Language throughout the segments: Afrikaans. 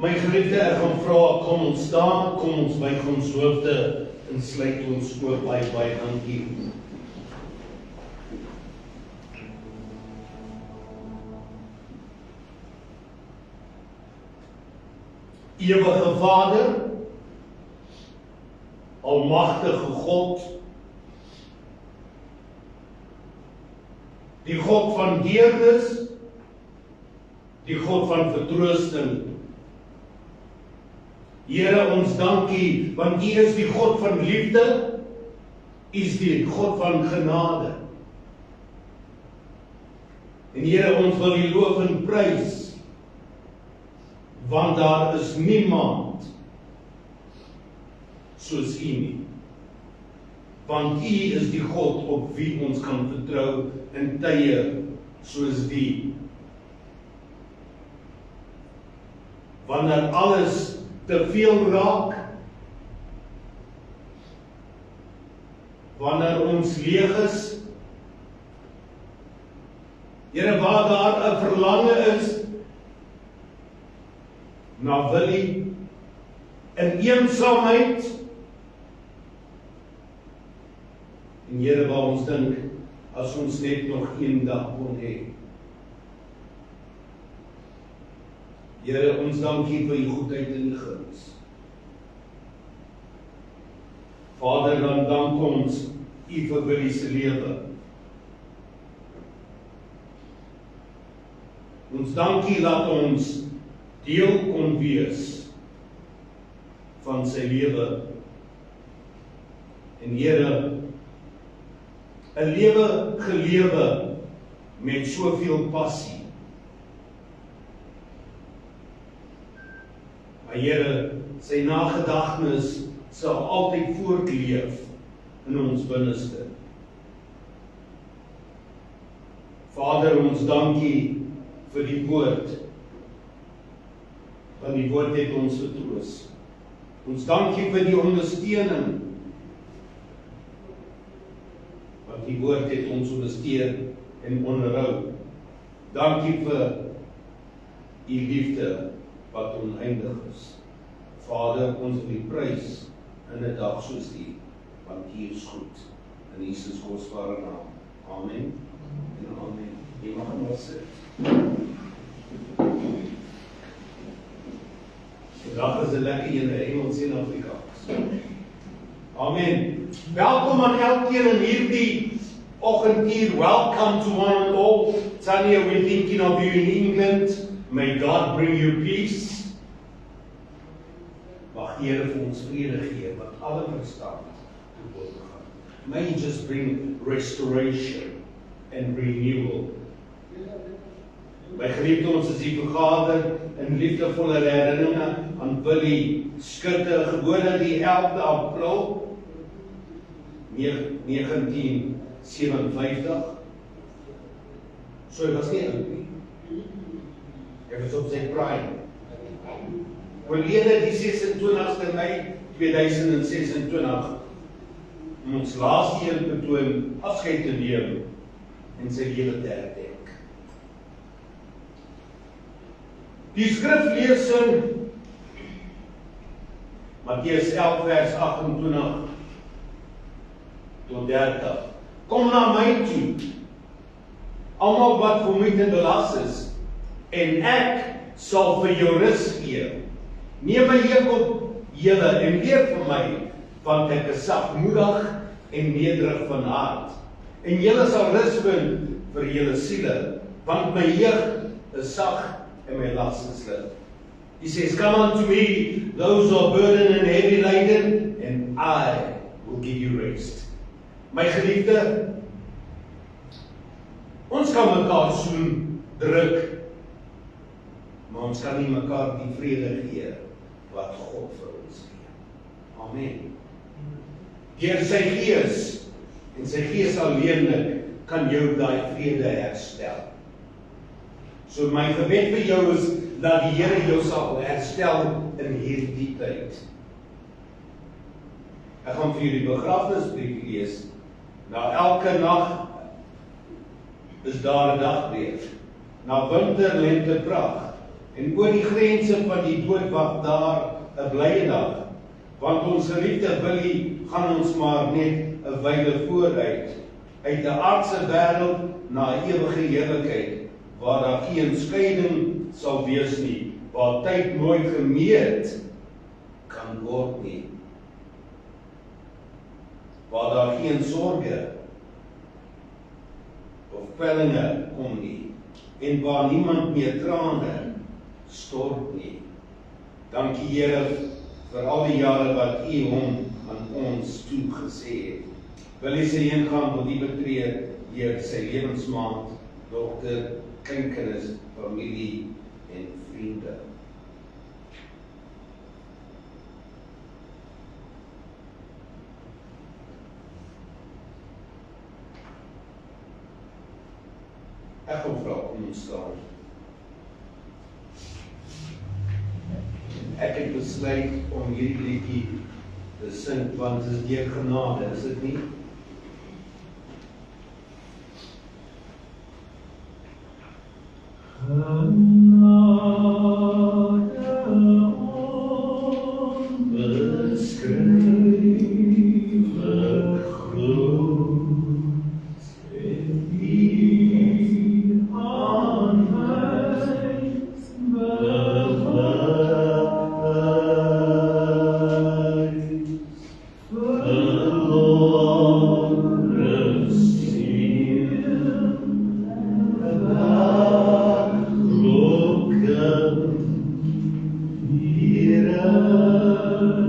My geliefde, ek gaan vra, kom ons staan, kom ons buig ons hoofde en sluit ons oop, baie dankie. Ewige Vader, almagtige God, die God van deernis, die God van vertroosting. Here, ons dankie, want U is die God van liefde, U is die God van genade. En Here, ons wil U loof en prys, want daar is niemand soos U nie. Want U is die God op wie ons kan vertrou in tye soos die. Wanneer alles te veel raak, wanneer ons leeg is, Here, waar daar 'n verlange is na wil U in eensaamheid, en Here, waar ons dink, as ons net nog een dag kon hê. Here, ons dankie vir U goedheid en U guns. Vader, dan dank ons U vir Willie se lewe. Ons dankie dat ons deel kon wees van sy lewe. En Here, 'n lewe gelewe met soveel passie. Maar Here, sy nagedagtenis sal altyd voortleef in ons binneste. Vader, ons dankie vir die woord, want die woord het ons vertroos. Ons dankie vir die ondersteuning, want die woord het ons ondersteun en onderhou. Dankie vir U liefde wat oneindig is. Vader, ons wil U prys in 'n dag soos die, want U is goed. In Jesus kosbare naam. Amen. En amen. Jy mag maar sit. Vandag is 'n lekker een, Engels en Afrikaans. Amen. Welkom aan elkeen in hierdie oggenduur. Welcome to one and all. Tanya, we're thinking of you in England. May God bring you peace. Mag die Here vir ons vrede gee, wat alle verstand te boven gaan. May He just bring restoration and renewal. My geliefde, ons is hier vergader in liefdevolle herinneringe aan Willie Skutte, gebore die 11de April 1957. So, hy was nie oud nie. Hy was op sy prime. Oorlede die 26ste Mei 2026, om ons laaste een betoon afskeid te neem en sy lewe te herdenk. Die skriflesing, Matteus 11 vers 28 tot 30. Kom na my toe, almal wat vermoeid en belas is, en ek sal vir jou rus gee. Neem my juk op julle en leer van my, want ek is sagmoedig en nederig van hart. En julle sal rus vind vir julle siele, want my juk is sag en my las is lig. He says, come unto me, those who are burdened and heavy laden, and I will give you rest. My geliefde, ons kan mekaar soen, druk, maar ons kan nie mekaar die vrede gee wat God vir ons gee. Amen. Deur sy gees en sy gees alleenlik kan jou daai vrede herstel. So my gebed vir jou is dat die Here jou sal herstel in hierdie tyd. Ek gaan vir julle begrafnisbrief lees. Na elke nag is daar 'n dagbreek. Na winter, lente, pragt En oor die grense van die dood wag daar 'n blye dag, want ons geliefde Willie gaan ons maar net 'n wyle vooruit, uit 'n aardse wêreld na 'n ewige heerlikheid, waar daar geen skeiding sal wees nie, waar tyd nooit gemeet kan word nie, waar daar geen sorge of kwellinge kom nie, en waar niemand meer trane stort nie. Dankie Here vir al die jare wat U hom aan ons toegesê het. Willie se heengaan wil U betree deur sy lewensmaat, dogter, kleinkinders, familie en vriende. Ek gaan vra om ons staan. Ek het besluit om hierdie liedjie te sing, want dit is deur genade, is dit nie? Ek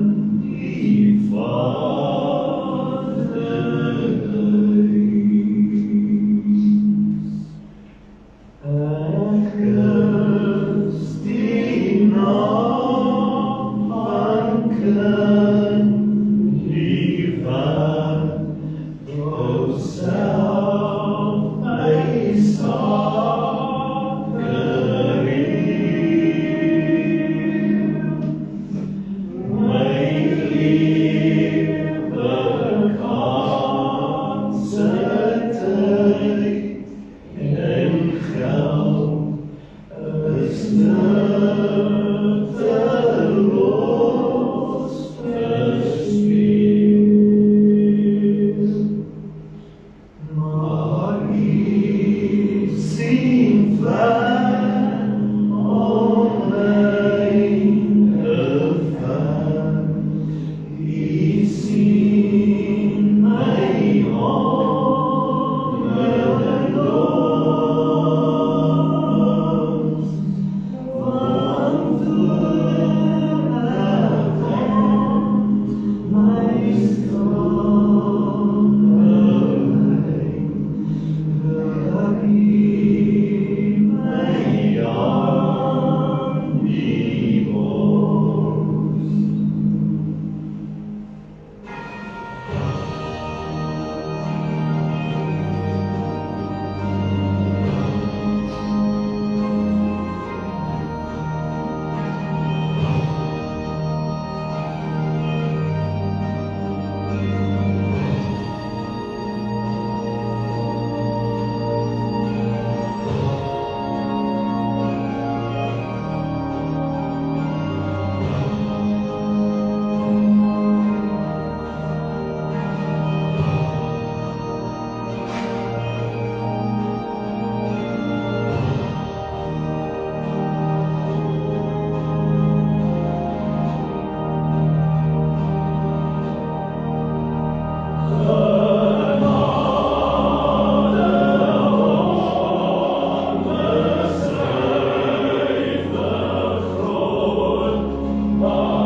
kom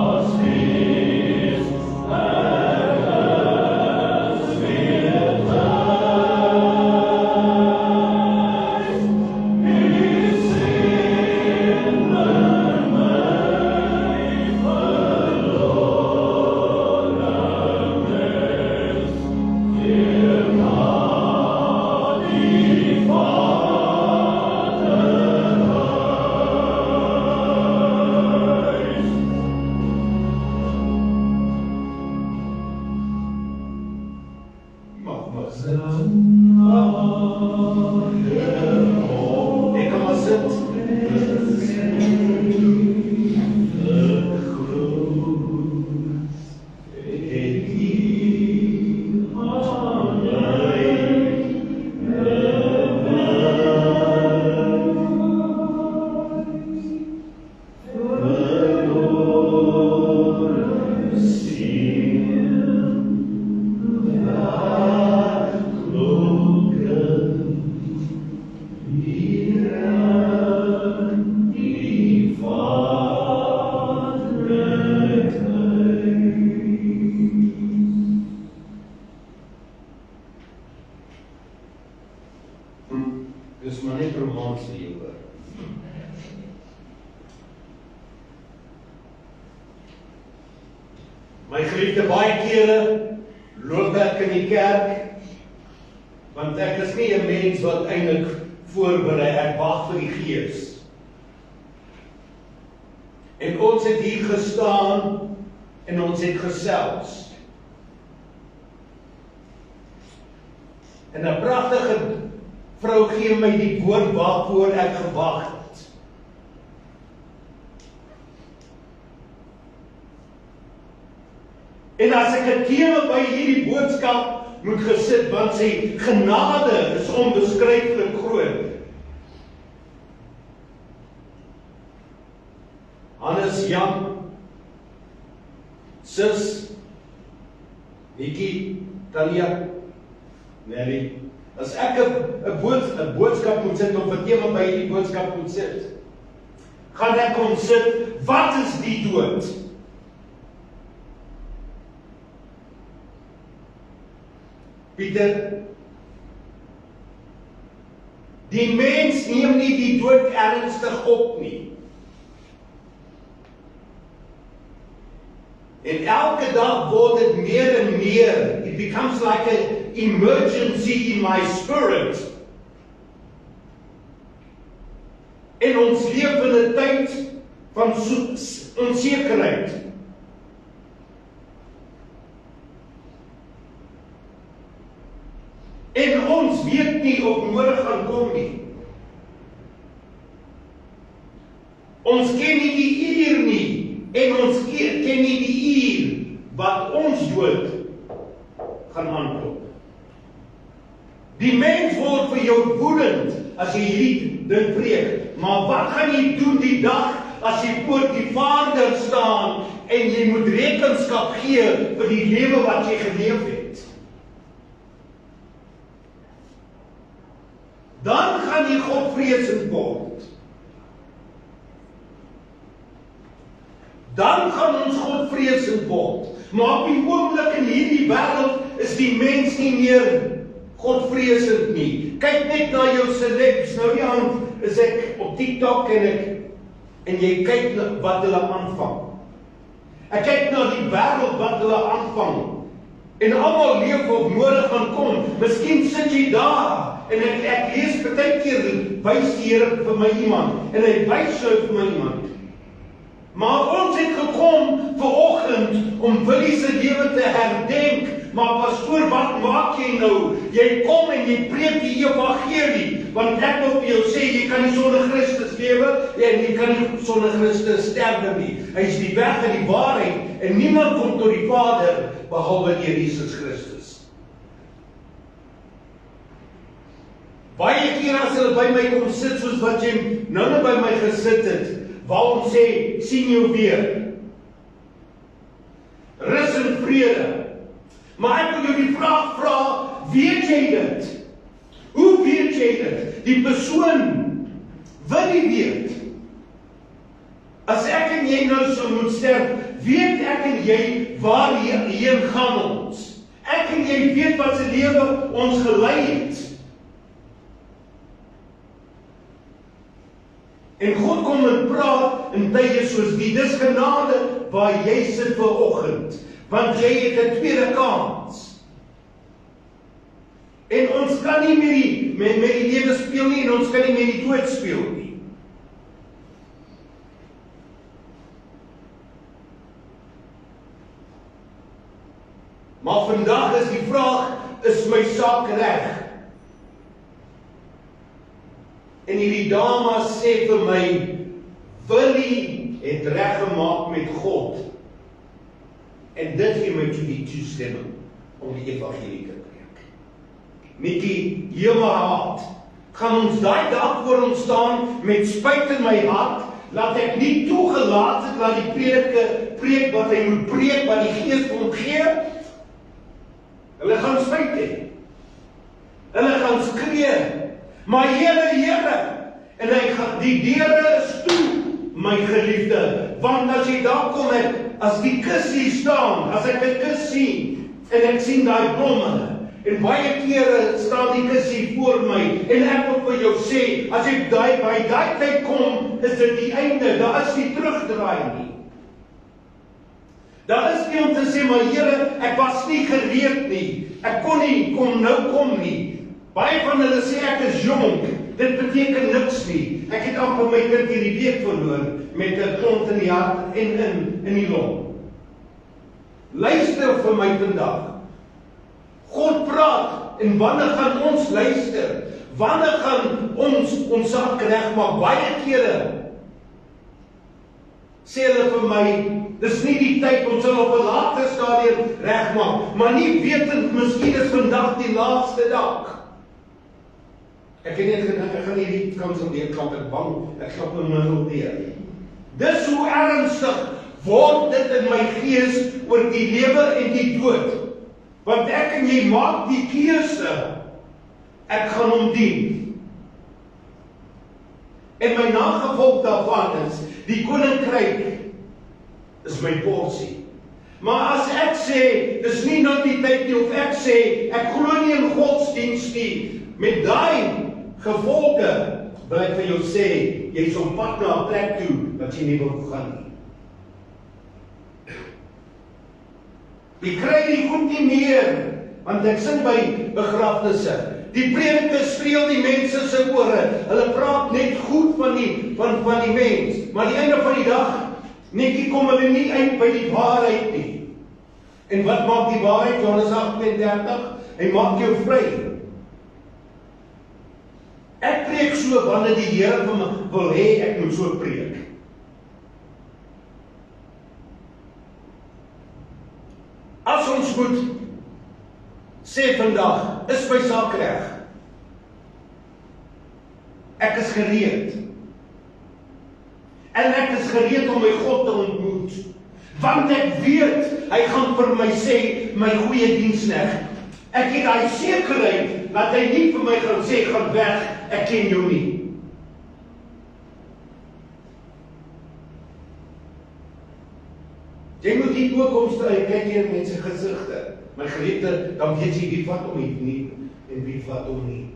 maar sit. net romans vir jou hoor. My geliefde, baie kere loop ek in die kerk, want ek is nie 'n mens wat eintlik voorberei, ek wag vir die Gees. En ons het hier gestaan en ons het gesels. En 'n pragtige vrou gee my die woord waarvoor ek gewag het. En as ek 'n tema by hierdie boodskap moet gesit, want sy genade is onbeskryflik groot. Hannes, Jan, Sis, Nikki, Tanya, Nelly. As ek 'n boodskap moet sit, of 'n tema by hierdie boodskap moet sit, gaan ek kom sit, wat is die dood? Pieter, die mens neem nie die dood ernstig op nie. En elke dag word dit meer en meer. It becomes like an emergency in my spirit. En ons leef in 'n tyd van onsekerheid. En ons weet nie of môre gaan kom nie. Ons ken nie die uur nie, en ons ken nie die uur wat ons dood gaan aanklop. Die mens word vir jou woedend as jy hierdie ding preek, maar wat gaan jy doen die dag as jy voor die Vader staan en jy moet rekenskap gee vir die lewe wat jy geleef het? Dan gaan jy godvreesend word. Dan gaan ons godvreesend word. Maar op die oomblik in hierdie wêreld is die mens nie meer godvreesend nie. Kyk net na jou celebs. Nou die aand is ek op TikTok en jy kyk na wat hulle aanvang. Ek kyk na die wêreld wat hulle aanvang. En almal leef op môre gaan kom. Miskien sit jy daar en ek lees baie keer wys die Here vir my iemand en hy wys jou vir my iemand. Maar ons het gekom vanoggend om Willie se lewe te herdenk. Maar pastoor, wat maak jy nou? Jy kom en jy preek die evangelie. Want ek wil vir jou sê, jy kan nie sonder Christus lewe en jy kan nie sonder Christus sterwe nie. Hy is die weg en die waarheid en niemand kom tot die Vader behalwe deur Jesus Christus. Baie keer as hulle by my kom sit, soos wat jy nou by my gesit het, waar ons sê, sien jou weer. Rus en vrede. Maar ek wil jou die vraag vra, weet jy dit? Hoe weet jy dit? Die persoon wil nie weet. As ek en jy nou sou moet sterf, weet ek en jy waarheen gaan ons? Ek en jy weet wat se lewe ons gelei het. En God kom en praat in tye soos die. Dis genade waar jy sit vanoggend, want jy het 'n tweede kans. En ons kan nie met die lewe speel nie en ons kan nie met die dood speel nie. Maar vandag is die vraag, is my saak reg? En hierdie dame sê vir my, Willie het reg gemaak met God. En dit gee my toe die toestemming om die evangelie te preek. Nikki, hear my heart. Gaan ons daai dag voor ons staan met spyt in my hart, laat ek nie toegelaat het dat die preek wat hy moet preek, wat die Gees vir hom gee. Hulle gaan spyt hê. Hulle gaan skree. Maar Here, en hy gaan, die deure is toe, my geliefde, want as jy daar kom, as die kus hier staan, as ek 'n kus sien, en ek sien daai blomme, En baie kere staan die kus hier voor my, en ek wil vir jou sê, as jy by daai tyd kom, is dit die einde, daar is nie terugdraai nie. Daar is nie om te sê, maar Here, ek was nie gereed nie, ek kon nie, kom nie. Baie van hulle sê ek is jonk, dit beteken niks nie. Ek het amper my kind hierdie week verloor, met 'n klont in die hart en in die long. Luister vir my vandag. God praat, en wanneer gaan ons luister? Wanneer gaan ons saak regmaak? Baie kere sê hulle vir my, dis nie die tyd, ons sal op 'n later stadium regmaak, maar nie wetend, miskien is vandag die laaste dag. Ek het net gedink, ek gaan hierdie kans op deurklap, ek bang, ek klap my middel deur. Dis hoe ernstig word dit in my gees oor die lewe en die dood. Want ek en jy maak die keuse, ek gaan hom dien. En my nagevolg daarvan is, die koninkryk is my porsie. Maar as ek sê, dis nie nou die tyd nie, of ek sê, ek glo nie in godsdienst nie, met daai gevolge, wil ek vir jou sê, jy is op pad na 'n plek toe, wat jy nie wil gaan nie. Jy kry die goed nie meer, want ek sien by begrafnisse, die predikers streel die mense se ore, hulle praat net goed van die mens, maar die einde van die dag, netjie kom hulle nie uit by die waarheid nie. En wat maak die waarheid? Johannes 8:30, hy maak jou vry. Ek preek so wanneer die Here vir my wil hê ek moet so preek. As ons moet sê vandag, is my saak reg. Ek is gereed. En ek is gereed om my God te ontmoet. Want ek weet, hy gaan vir my sê, my goeie diensknegt. Ek het daai sekerheid, dat hy nie vir my gaan sê, gaan weg, ek ken jou nie. Jy moet die toekomste kyk hier in mense gesigte. My geliefde, dan weet jy wie vat hom nie, en wie vat hom nie.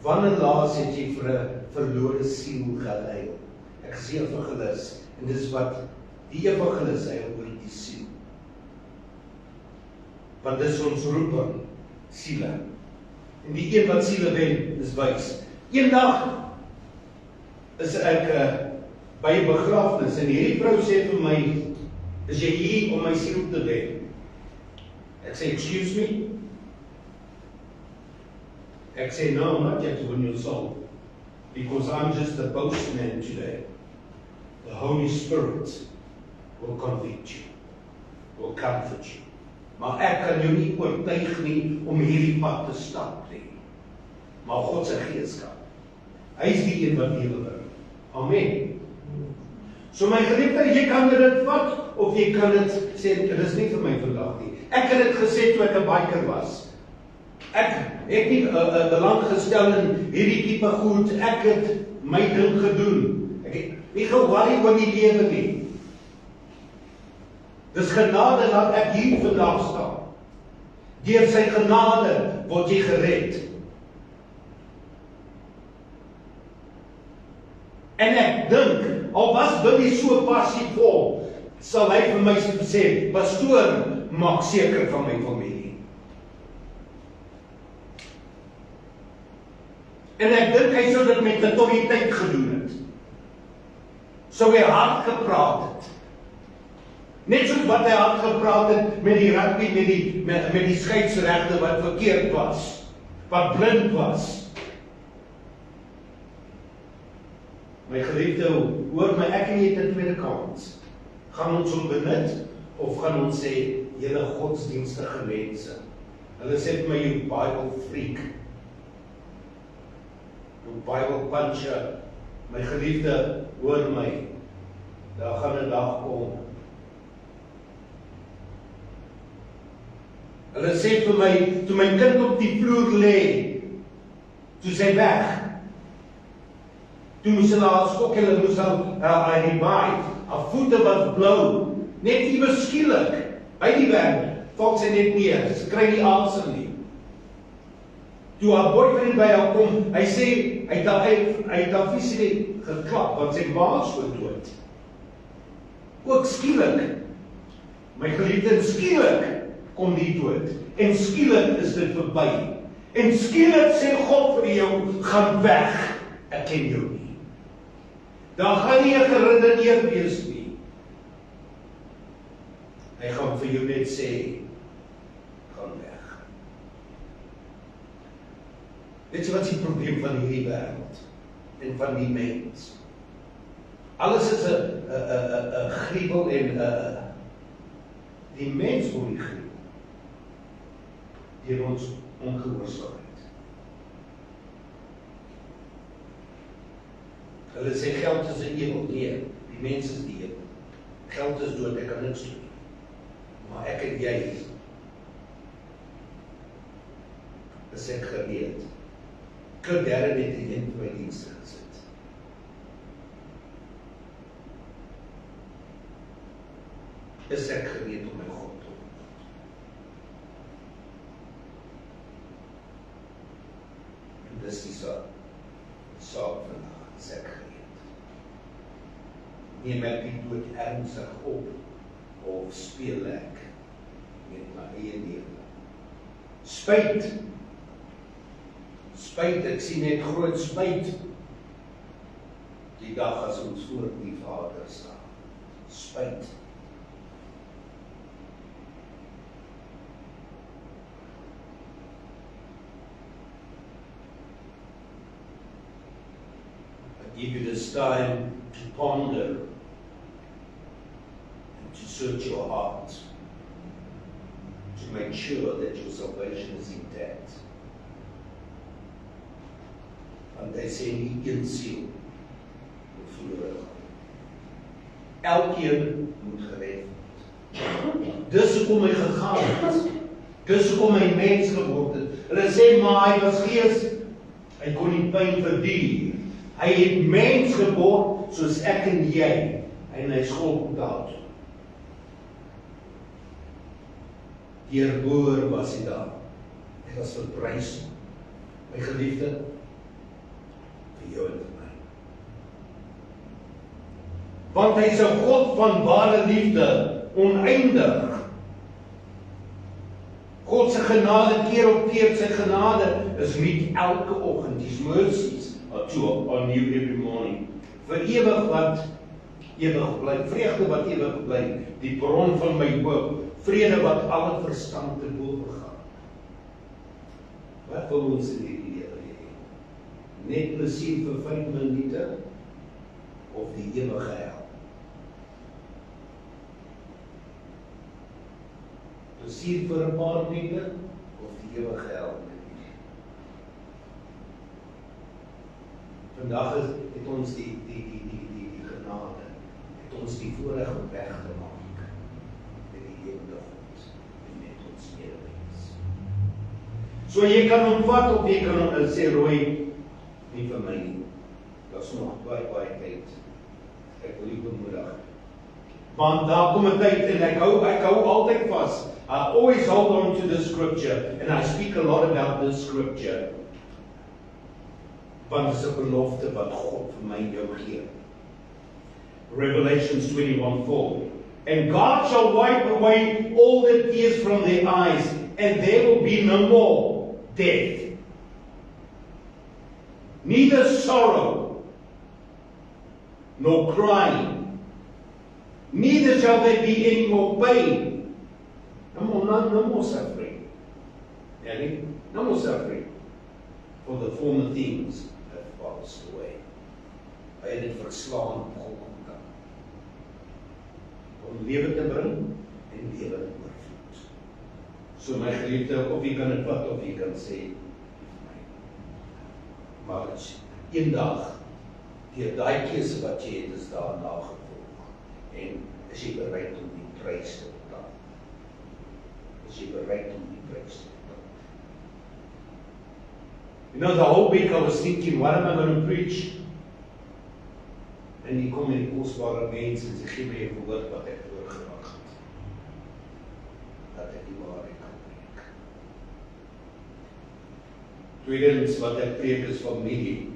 Wanneer laas het jy vir 'n verlore siel gelei? Ek sê evangelis, en dis wat die evangelis sê oor die siel. Want dis ons roeping, siele. En die een wat siele wen, is wys. Eendag is ek by 'n begrafnis, en hierdie vrou sê vir my, is jy hier om my siel te wen? Ek sê, excuse me? Ek sê, no, I'm not yet to win your soul, because I'm just the postman today. The Holy Spirit will convict you, will comfort you. Maar ek kan jou nie oortuig nie om hierdie pad te stap nie. Maar God se gees kan. Hy is die een wat lewe bring. Amen. So my geliefde, jy kan dit vat, of jy kan dit sê, dit is nie vir my vandag nie. Ek het dit gesê toe ek 'n biker was. Ek het nie belang gestel in hierdie tipe goed, ek het my ding gedoen. Ek het nie geworry oor die lewe nie. Dis genade dat ek hier vandag staan. Deur sy genade word jy gered. En ek dink, al was Billy so passievol, sal hy vir my sê, pastoor, maak seker van my familie. En ek dink hy sou dit met autoriteit gedoen het. Sou hy hard gepraat het. Net soos wat hy hard gepraat het met die rugby, met die skeieregter wat verkeerd was, wat blind was. My geliefde, hoor my, ek en jy het 'n tweede kans. Gaan ons hom benut, of gaan ons sê, julle godsdienstige mense? Hulle sê vir my, you Bible freak. You Bible puncher. My geliefde, hoor my, daar gaan 'n dag kom. Hulle sê vir my, toe my kind op die vloer lê, toe sy weg. Toe moes hulle haar skok, hulle moes haar revive. Haar voete was blou, net iewers skielik, by die werk, val sy net neer, sy kry nie asem nie. Toe haar boyfriend by haar kom, hy sê, hy het haar fisiek geklap, want sy ma is so dood. Ook skielik, my geliefde, skielik kom die dood, en skielik is dit verby, en skielik sê God vir jou, gaan weg, ek ken jou nie. Dan gaan nie 'n geredeneer wees nie. Hy gaan vir jou net sê, gaan weg. Weet jy wat is die probleem van hierdie wêreld en van die mens? Alles is 'n gruwel en die mens word die gruwel deur ons ongehoorsaamheid. Hulle sê geld is 'n ewel, nee, die mens is die ewel. Geld is dood, ek kan niks doen. Maar ek en jy is ek gereed. Klip derde net die een vir my dienste gesit. Is ek gereed om my God te ontmoet? En dis die saak vandag, is ek gereed. Neem ek die dood ernstig op, of speel ek met my eie lewe? Spyt, ek sien net groot spyt, die dag as ons voor die Vader staan. Spyt. I give you this time to ponder, to search your heart, to make sure that your salvation is intact. Want hy sê nie een siel moet verlore gaan. Elkeen moet gered word. Dis hoekom hy gegaan het. Dis hoekom hy mens geword het. Hulle sê maar hy was gees, hy kon nie pyn verduur. Hy het mens geword soos ek en jy, en hy skuld betaal. Hierboor was hy daar. Hy was verprys. My geliefde, vir jou en vir my. Want hy is 'n God van ware liefde, oneindig. God se genade keer op keer, sy genade is nie elke oggend. His mercies are new every morning. Vir ewig wat ewig bly, vreugde wat ewig bly, die bron van my hoop. Vrede wat alle verstand te boven gaan. Wat wil ons in hierdie lewe hê? Net plesier vir 5 minute of die ewige hel? Plesier vir 'n paar minute of die ewige hel? Vandag het ons die genade, het ons die voorreg om weg te maak. So jy kan hom vat of jy kan hom sê, Roy, nie vir my nie. Dat is nog baie tyd. Ek wil u bemoedig. Want daar kom 'n tyd en ek hou altyd vas. I always hold on to the scripture and I speak a lot about this scripture. Want dit is 'n belofte wat God vir my en jou gee. Revelations 21:4. And God shall wipe away all the tears from their eyes, and there will be no more death, neither sorrow, nor crying, neither shall there be any more pain. No more suffering. No more suffering. For the former things have passed away. Hy het dit verslaan op Golgotha. Om lewe te bring en lewe te oorvloed. So my geliefde, of jy kan dit vat of jy kan sê, maar eendag, deur daai keuse wat jy het, is daar nagevolg. En is jy bereid om die prys te betaal? Is jy bereid om die prys te betaal? You know, the whole week I was thinking, what am I going to preach? En die kom in die kosbare mense en sy gee my 'n woord wat ek voorgeraak. Tweedens wat ek preek is familie.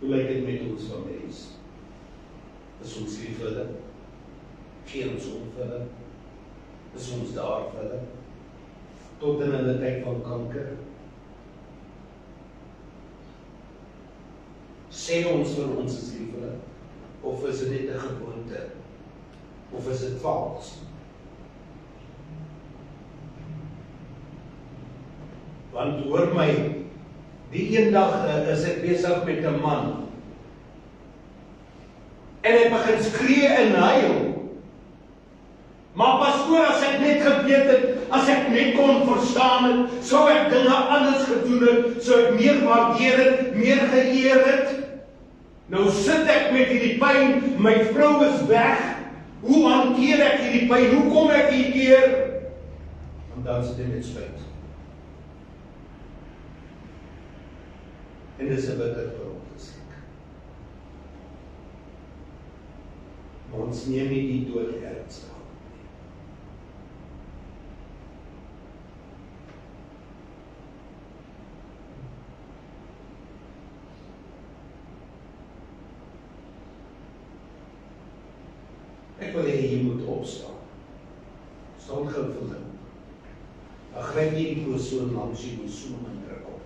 Hoe lyk dit met ons families? Is ons lief vir hulle? Gee ons om vir hulle? Is ons daar vir hulle? Tot in hulle tyd van kanker? Sê ons vir ons is lief vir hulle? Of is dit net 'n gewoonte? Of is dit vals? Want hoor my, die eendag is ek besig met 'n man en hy begin skree en huil. Maar pastoor, as ek net geweet het, as ek net kon verstaan het, sou ek dinge anders gedoen het, sou ek meer waardeer het, meer geëer het. Nou sit ek met hierdie pyn, my vrou is weg. Hoe hanteer ek hierdie pyn? Hoe kom ek hierdeur? Want dan sit ek met spyt. En dis 'n bitter veronderstelling. Maar ons neem nie die dood ernstig. Ek wil hê jy moet opstaan. Staan gou vir my. Dan gryp jy die persoon langs jou so en druk op.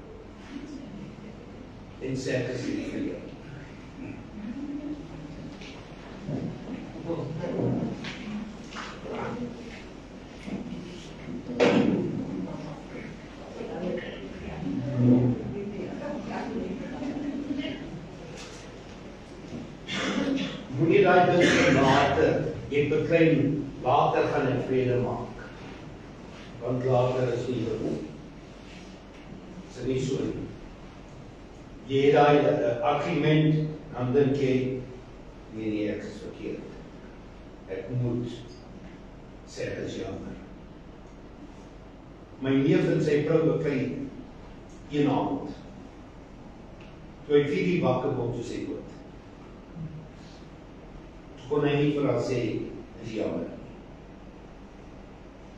En sê ek is lief vir jou. Moenie daai ding later, jy beklein, later gaan ek vrede maak. Want later is nie behoef. Is nie so nie. Jy het daai argument, dan dink jy, nee, ek is verkeerd. Ek moet sê ek is jammer. My neef en sy vrou beklei een aand. Toe hy 4 uur wakker word, toe sê dood. Kon hy nie vir haar sê, is jammer.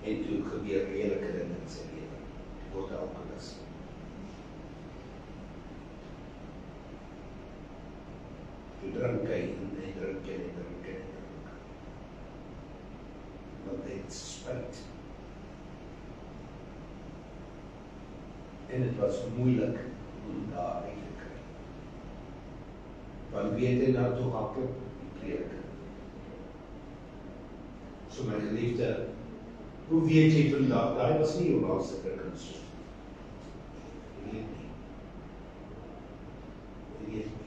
En toe gebeur redelijke dinge in sy lewe. Word alkoholist. Toe drink hy en hy drink en hy drink en hy drink. Want hy het spyt. En het was moeilik om daar uit te kry. Want weet hy nou toe hardloop die preek. So my geliefde, hoe weet jy vandag? Daai was nie jou laaste kuns. Jy weet nie. Jy weet nie.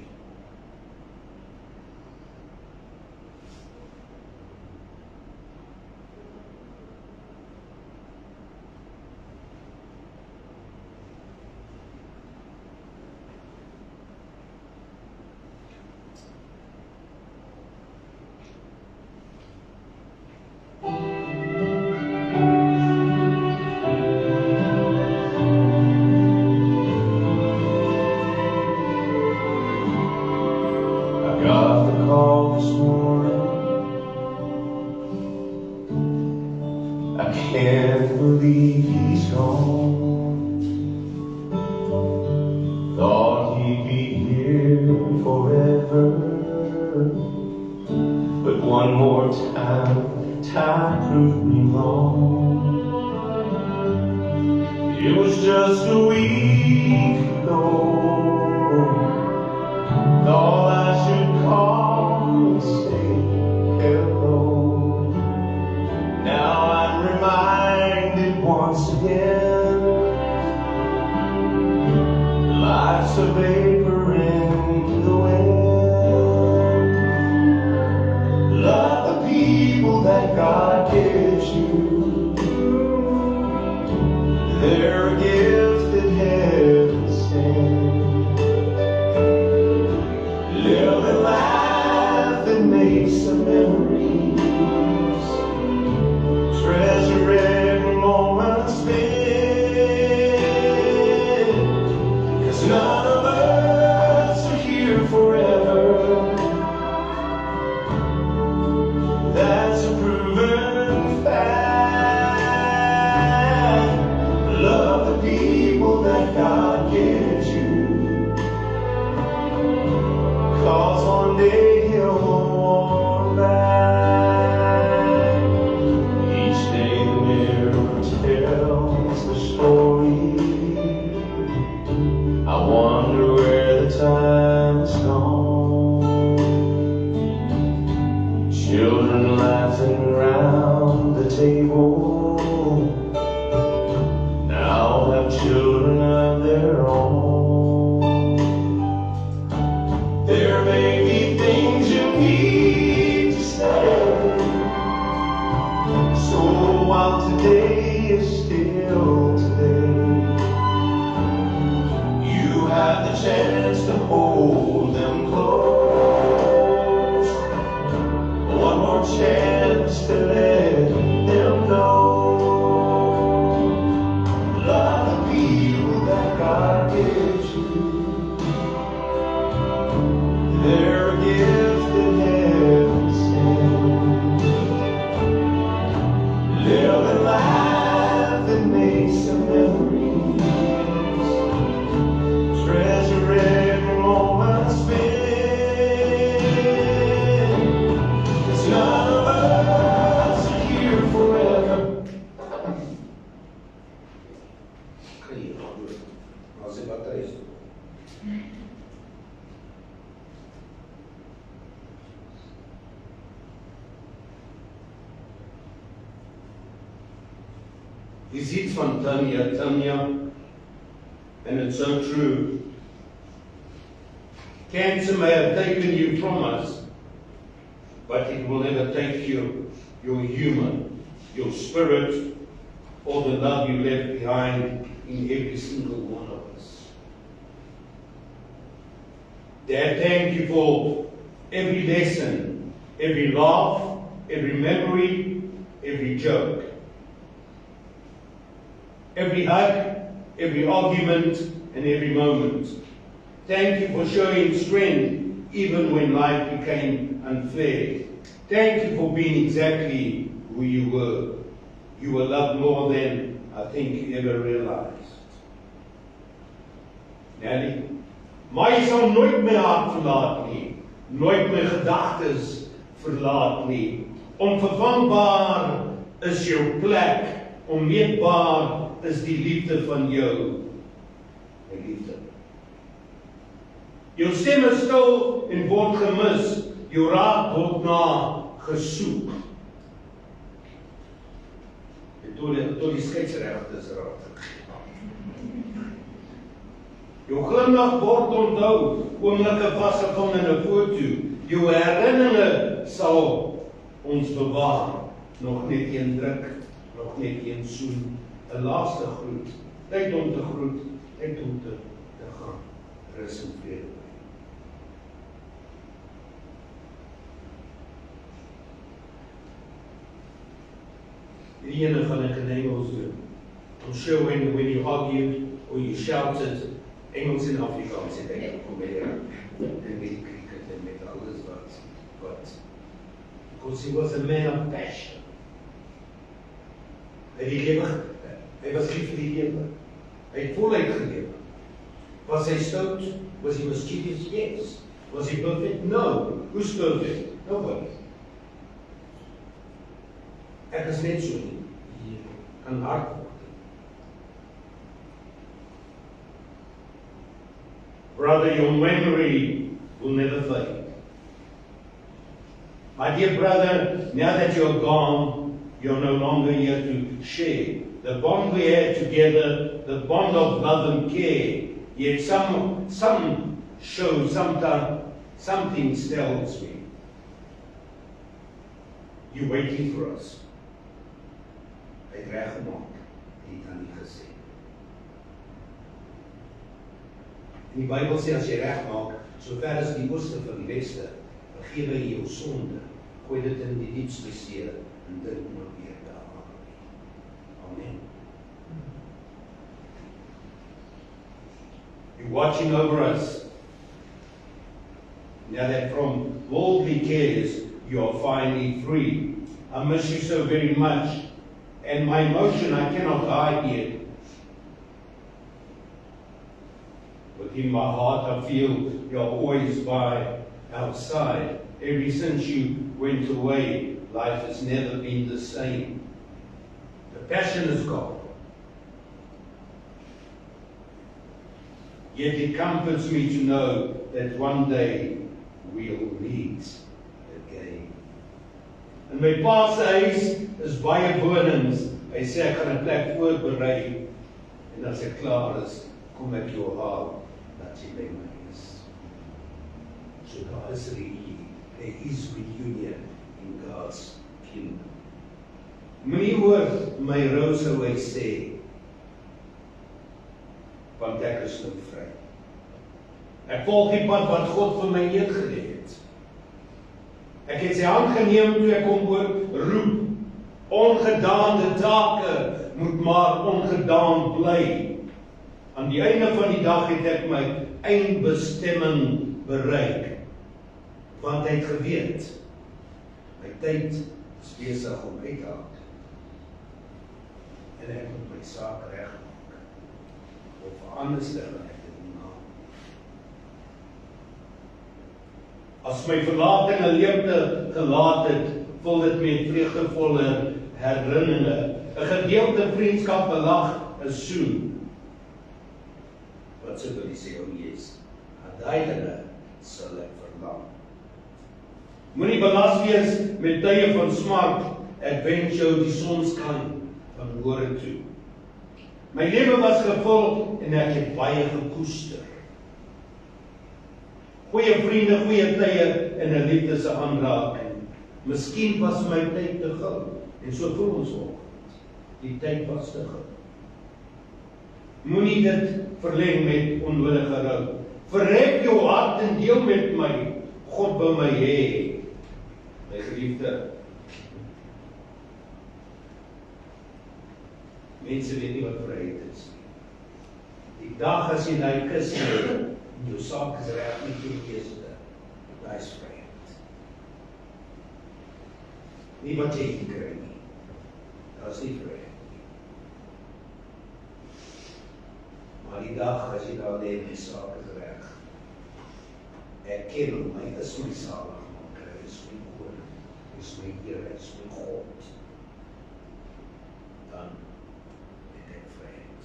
Yeah. Children laughing around the table now have children of their own. There may be things you need to say, so while today is still today, you have the chance to hold them close. One more chance to let them know. Love the people that God gives you. They're a gift that heaven sends. Live a life that makes some memories. Treasure every moment spent. 'Cause none of us are here forever. Je ziet van Tanya, and it's so true. Cancer may have taken you from us, but it will never take you, your human, your spirit, or the love you left behind in every single one of us. Dad, thank you for every lesson, every laugh, every memory, every joke. Every hug, every argument, and every moment. Thank you for showing strength even when life became unfair. Thank you for being exactly who you were. You were loved more than I think you ever realized. Nelly, my sal nooit my hart verlaat nie, nooit my gedagtes verlaat nie. Onvervangbaar is jou plek, onmeetbaar is die liefde van jou, my liefde. Jou stem is stil en word gemis, jou raad word na gesoek. Tot die skeidsregters raad. Jou glimlach word onthou, oomblikke vasgevang in 'n foto. Jou herinneringe sal ons bewaar, nog net een druk, nog net een soen. 'n laaste groet, tyd om te groet, tyd om te gaan, rus en vrede. Die ene gaan ek in Engels doen. I'm sure when you argued or you shouted, Engels en Afrikaans het ek kom by en met cricket en met alles wat, because he was a man of passion. Hy was lief vir die lewe. Hy het voluit gelewe. Was hy stout? Was hy mischievous? Yes. Was he perfect? No. Who's perfect? Nobody. Ek is net so nie. Kan hard word. Brother, your memory will never fade. My dear brother, now that you're gone, you're no longer here to share the bond we had together, the bond of love and care. Yet some show, something tells me you're waiting for us. Hy het reggemaak, het aan nie gesê. En die Bybel sê as jy regmaak, so ver as die ooste van die weste, vergewe jy jou sonde, gooi dit in die diepste see en dink nooit weer daaraan. Amen. You're watching over us. Now that from worldly cares you are finally free. I miss you so very much, and my emotion I cannot hide yet. Within my heart I feel you're always by our side. Ever since you went away, life has never been the same. The passion is gone. Yet it comforts me to know that one day we'll meet again. In my pa se huis is baie wonings. Hy sê ek gaan 'n plek voorberei en as ek klaar is, kom ek jou haal dat jy by my is. So daar is there is reunion in God's kingdom. Moenie oor my rou sou hy sê, want ek is nou vry. Ek volg die pad wat God vir my neergelê het. Ek het sy hand geneem toe ek hom roep. Ongedaande take moet maar ongedaan bly. Aan die einde van die dag het ek my eindbestemming bereik. Want hy het geweet, my tyd is besig om uit te haak. En ek moet my saak regmaak. Of anders dan ek dit nie maak. As my verlating 'n leemte gelaat het, vul dit met vreugdevolle herinneringe. 'n Gedeelde vriendskap belag, 'n soen. Wat simboliseer om Jesus? Aan daai dinge sal ek verlang. Moenie belas wees met tye van smart. Ek wens jou die sonskyn van môre toe. My lewe was gevul en ek het baie gekoester. Goeie vriende, goeie tye en 'n liefde se aanraking. Miskien was my tyd te gou. En so voel ons ook. Die tyd was te gou. Moenie dit verleng met onnodige rou. Verrek jou hart en deel met my. God wil my hê. My geliefde. Mense weet nie wat vryheid is. Die dag as jy daai kus het, en jou saak is reg met jou geeste, daai is vryheid. Nie wat jy kry nie. Daar is nie vryheid nie. Maar die dag as jy daar lê, die saak is reg. Erken hom, hy is my saligmaker, hy is my koning, hy is my Here, hy is my God. Dan het ek vryheid.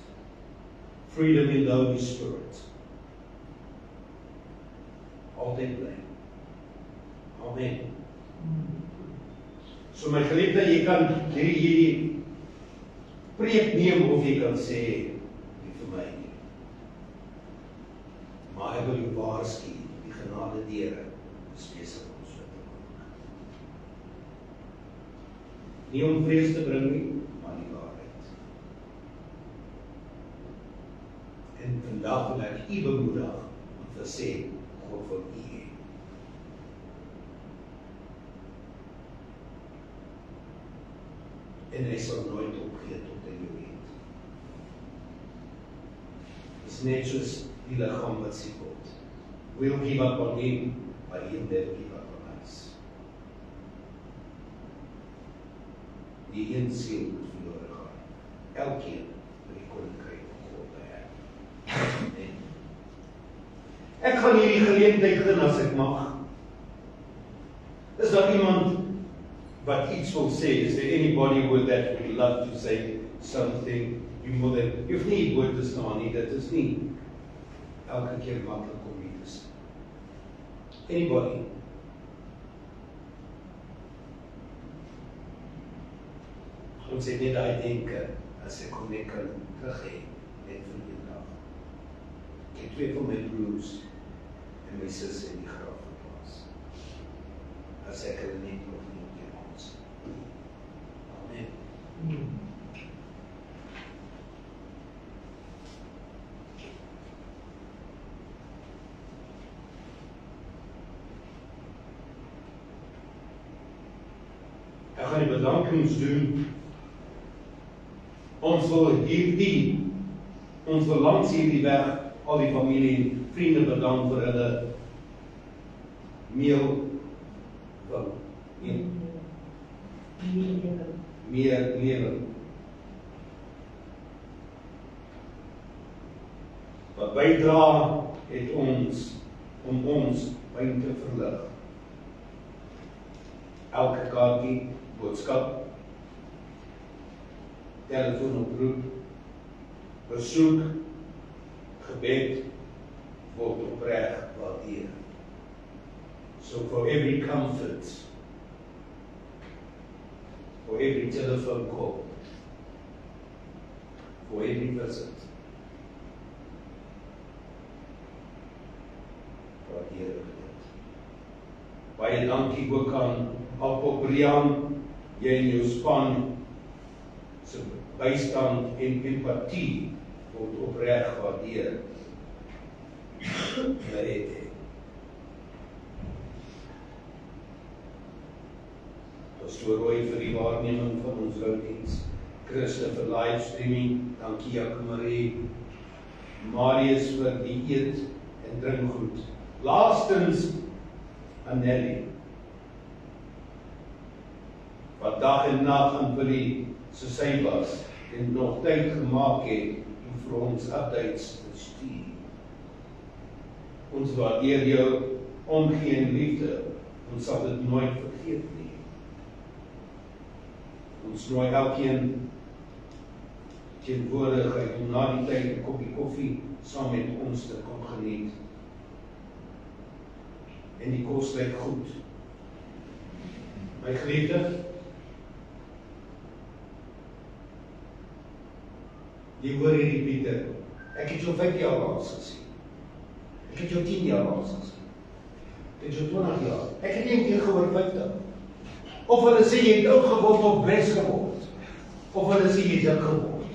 Freedom in the Holy Spirit. Altyd bly. Amen. So my geliefde, jy kan hierdie preek neem of jy kan sê, nie vir my nie. Maar ek wil jou waarsku, die genade deure is besig om so te maak. Nie om vrees te bring nie, maar die waarheid. En vandag wil ek u bemoedig om te sê, God wil u hê. En hy sal nooit opgee tot hy jou het. Dit is net soos die liggaam wat siek word. We'll give up on him, but he'll never give up on us. Die een siel moet verlore gaan. Elkeen wat die koninkryk van God behê. Amen. Ek gaan hierdie geleentheid doen as ek mag. Is daar iemand wat iets wil sê? Is there anybody with that would love to say something? You hoef nie woord te staan nie, dit is nie elke keer maklik om hier te sê. Anybody? Ons het net daai denke, as ek kon net kan teruggee, net vir die dag. Ek het 2 van my broers en my sis in die graf geplaas. As ek hulle net nog nie op ons. Amen. Ek gaan die bedankings doen. Ons wil ons wil langs hierdie weg al die familie en vriende bedank vir hulle meel van meer lewe. Wat bydra het ons om ons pyn te verlig. Elke kaartjie, boodskap, telefoonoproep, besoek, gebed word opreg waardeer. So for every comfort for every telephone call, for every visit. Wat die Here gedoen. Baie dankie ook aan Appo Brian, jy en jou span, se bystand en empatie word opreg waardeer. Pastoor Roy vir die waarneming van ons roudiens, Christa vir livestreaming, dankie Jaco Marie, Marius vir die eet en drinkgoed. Laastens Anneli, wat dag en nag aan Willie so sy was en nog tyd gemaak het om vir ons updates te stuur. Ons waardeer jou omgee en liefde, ons sal dit nooit vergeet nie. Ons nooi elkeen teenwoordigheid om na die tyd 'n koppie koffie saam met ons te kom geniet. En die kos lyk goed. My geliefde, jy hoor hierdie Pieter, ek het jou 5 jaar laas gesien. Ek het jou 10 jaar laas gesien. Ek het jou 20 jaar. Ek het nie een keer gehoor 50. Of hulle sê jy het oud geword of bres geword. Of hulle sê jy het dik geword.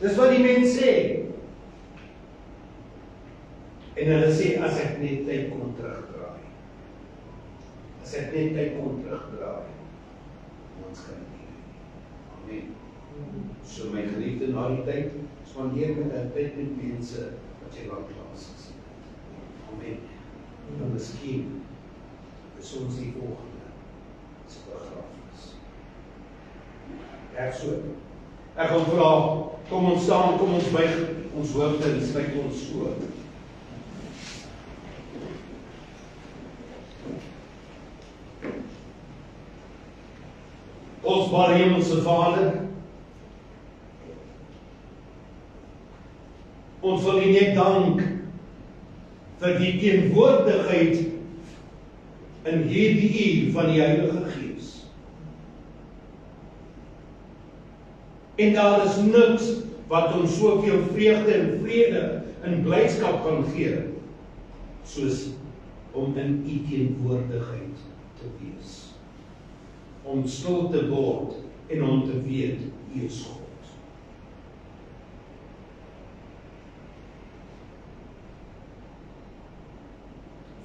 Dis wat die mens sê. En hulle sê, as ek net tyd kon terugdraai. As ek net tyd kon terugdraai. Ons kan nie. Amen. So my geliefde, na die tyd, spandeer met 'n tyd met mense wat jy lank laas gesien het. Amen. En miskien is ons die volgende se begrafnis. So. Ek gaan vra, kom ons staan, kom ons buig ons hoofde en sluit ons oë. Ons Hemelse Vader, ons wil U net dank vir die teenwoordigheid in hierdie uur van die Heilige Gees. En daar is niks wat ons soveel vreugde en vrede en blydskap kan gee, soos om in U teenwoordigheid te wees. Om stil te word en om te weet U is God.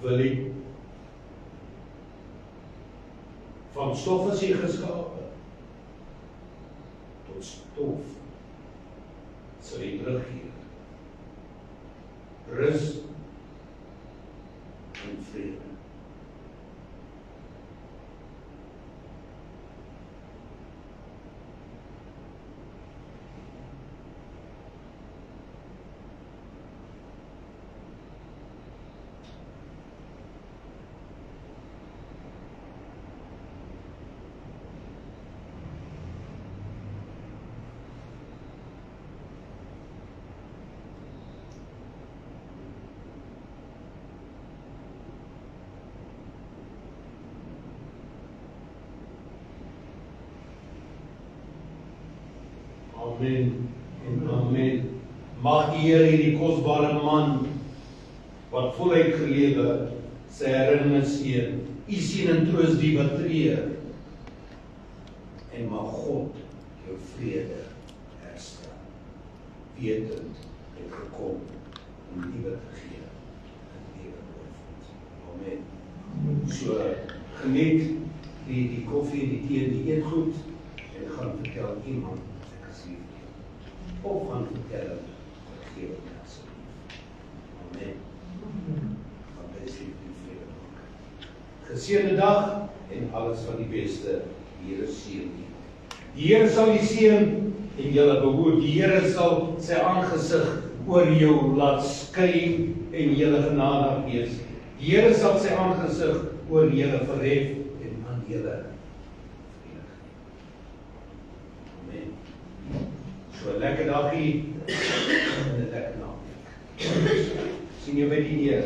Willie, van stof is jy geskape, tot stof sal jy terugkeer. Rus en vrede. Amen en amen. Mag die Here hierdie kosbare man, wat voluit gelewe, sy herinnerings seën. U seën en troos die wat tree. En mag God jou vrede herstel. Wetend het gekom om lewe te gee en lewe oorvloed. Amen. So geniet die koffie en die tee en die eetgoed en gaan vertel iemand of gaan vertel vergewe asseblief. Amen. Gaan bless u in vrede maak. Geseënde dag en alles van die beste. Die Here seën u. Die Here sal u seën en julle behoed. Die Here sal sy aangesig oor jou laat skyn en julle genadig wees. Die Here sal sy aangesig oor julle verhef en aan julle vrede gee. Amen. So 'n lekker dagie en 'n lekker naweek. Sien jou by die Here.